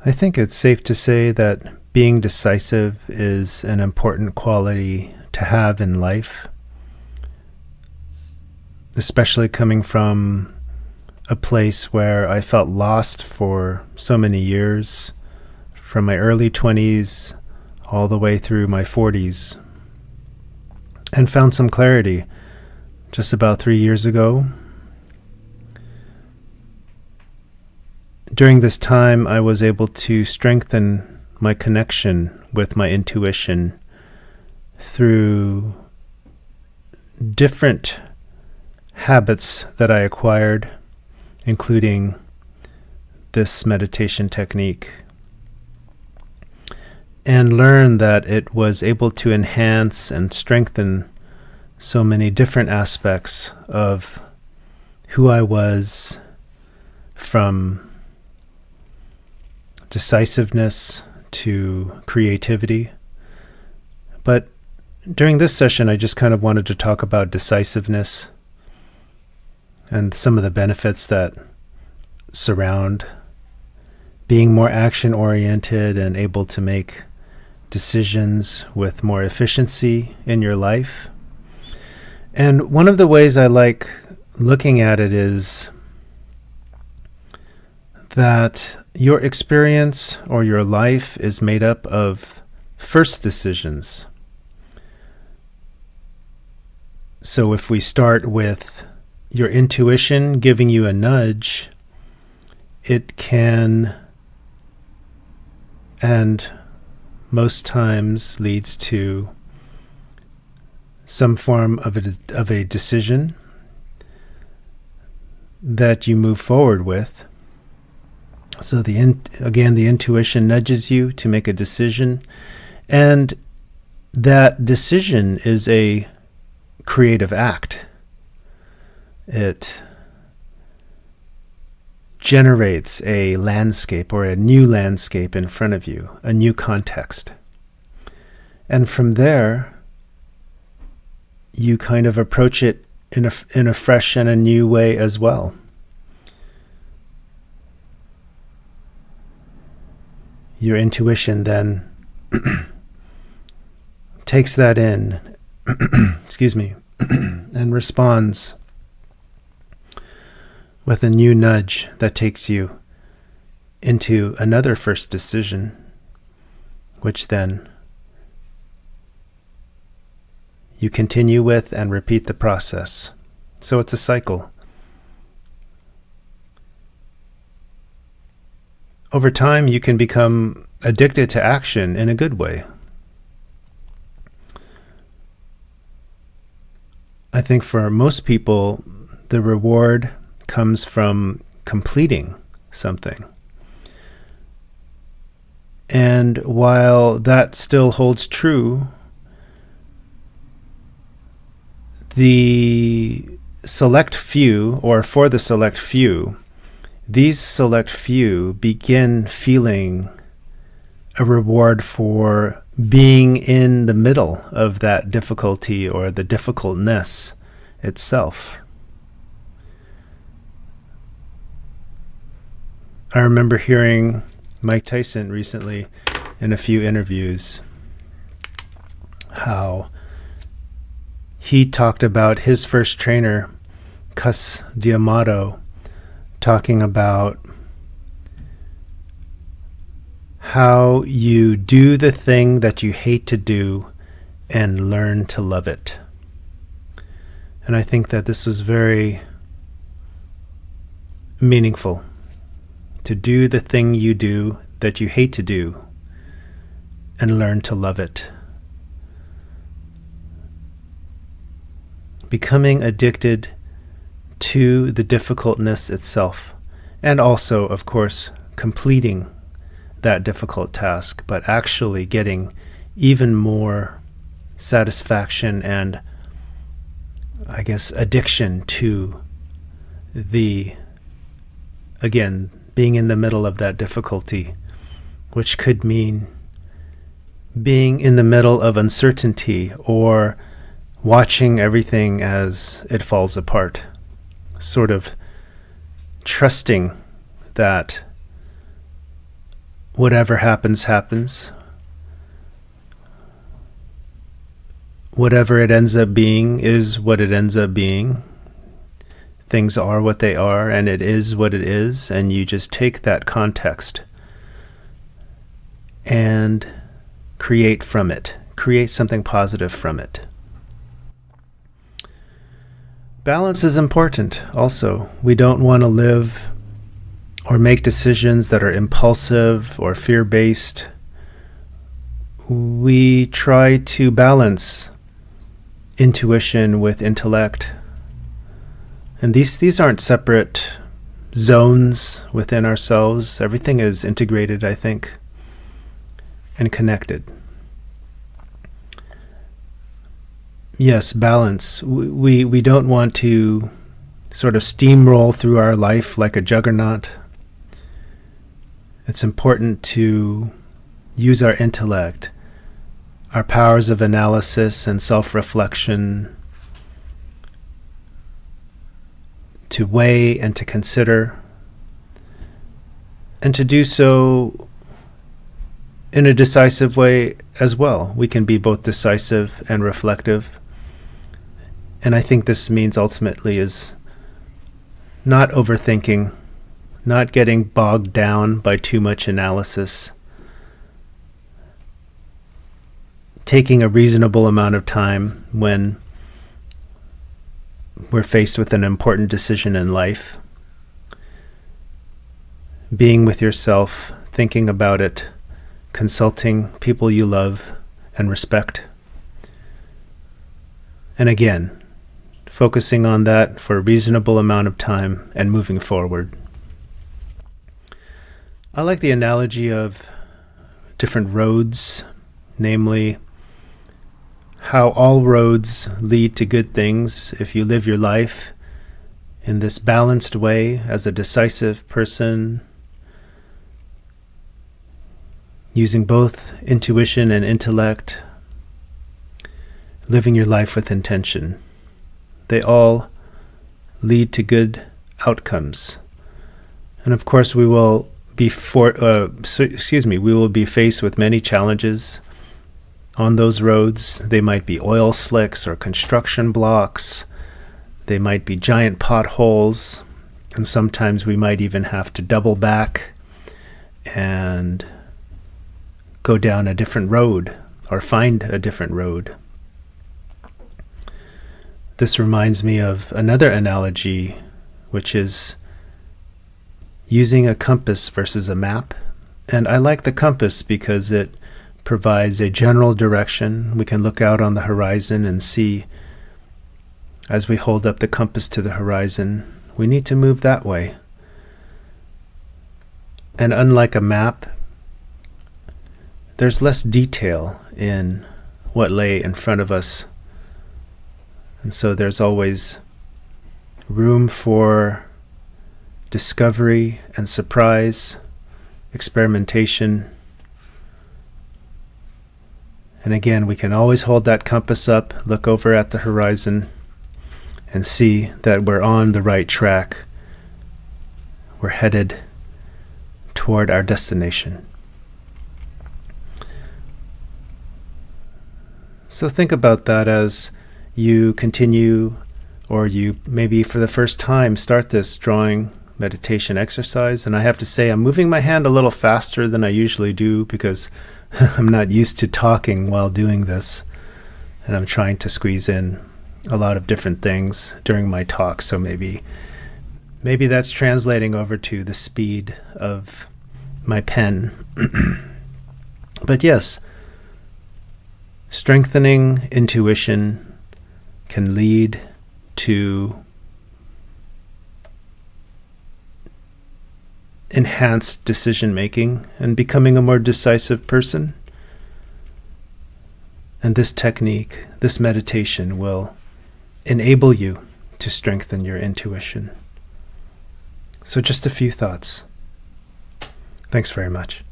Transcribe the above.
I think it's safe to say that being decisive is an important quality to have in life, especially coming from a place where I felt lost for so many years, from my early 20s all the way through my 40s, and found some clarity just about 3 years ago. During this time, I was able to strengthen my connection with my intuition through different habits that I acquired, including this meditation technique, and learn that it was able to enhance and strengthen so many different aspects of who I was, from decisiveness to creativity. But during this session, I just kind of wanted to talk about decisiveness and some of the benefits that surround being more action-oriented and able to make decisions with more efficiency in your life. And one of the ways I like looking at it is that your experience or your life is made up of first decisions. So if we start with your intuition giving you a nudge, it can, and most times leads to, some form of a decision that you move forward with. So the intuition nudges you to make a decision, and that decision is a creative act. It generates a landscape or a new landscape in front of you, a new context. And from there, you kind of approach it in a fresh and a new way as well. Your intuition then takes that in, excuse me, and responds with a new nudge that takes you into another first decision, which then you continue with and repeat the process. So it's a cycle. Over time, you can become addicted to action in a good way. I think for most people, the reward comes from completing something. And while that still holds true, the select few, or for the select few, these select few begin feeling a reward for being in the middle of that difficulty or the difficultness itself. I remember hearing Mike Tyson recently in a few interviews how he talked about his first trainer, Cus D'Amato, talking about how you do the thing that you hate to do and learn to love it. And I think that this was very meaningful. To do the thing you do that you hate to do and learn to love it. Becoming addicted to the difficultness itself, and also, of course, completing that difficult task, but actually getting even more satisfaction and, I guess, addiction to again, being in the middle of that difficulty, which could mean being in the middle of uncertainty or watching everything as it falls apart, sort of trusting that whatever happens, happens. Whatever it ends up being is what it ends up being. Things are what they are, and it is what it is, and you just take that context and create from it. Create something positive from it. Balance is important also. We don't want to live or make decisions that are impulsive or fear-based. We try to balance intuition with intellect. And these aren't separate zones within ourselves. Everything is integrated, I think, and connected. Yes, balance. We don't want to sort of steamroll through our life like a juggernaut. It's important to use our intellect, our powers of analysis and self-reflection, to weigh and to consider, and to do so in a decisive way as well. We can be both decisive and reflective. And I think this means ultimately is not overthinking, not getting bogged down by too much analysis, taking a reasonable amount of time when we're faced with an important decision in life, being with yourself, thinking about it, consulting people you love and respect. And again, focusing on that for a reasonable amount of time and moving forward. I like the analogy of different roads, namely how all roads lead to good things if you live your life in this balanced way as a decisive person, using both intuition and intellect, living your life with intention. They all lead to good outcomes. And of course we will be we will be faced with many challenges on those roads. They might be oil slicks or construction blocks. They might be giant potholes. And sometimes we might even have to double back and go down a different road or find a different road. This reminds me of another analogy, which is using a compass versus a map. And I like the compass because it provides a general direction. We can look out on the horizon and see, as we hold up the compass to the horizon, we need to move that way. And unlike a map, there's less detail in what lay in front of us. And so there's always room for discovery and surprise, experimentation. And again, we can always hold that compass up, look over at the horizon, and see that we're on the right track. We're headed toward our destination. So think about that as you continue, or you maybe for the first time start this drawing meditation exercise. And I have to say, I'm moving my hand a little faster than I usually do because I'm not used to talking while doing this, and I'm trying to squeeze in a lot of different things during my talk. So maybe that's translating over to the speed of my pen. But yes, strengthening intuition can lead to enhanced decision making and becoming a more decisive person. And this technique, this meditation, will enable you to strengthen your intuition. So just a few thoughts. Thanks very much.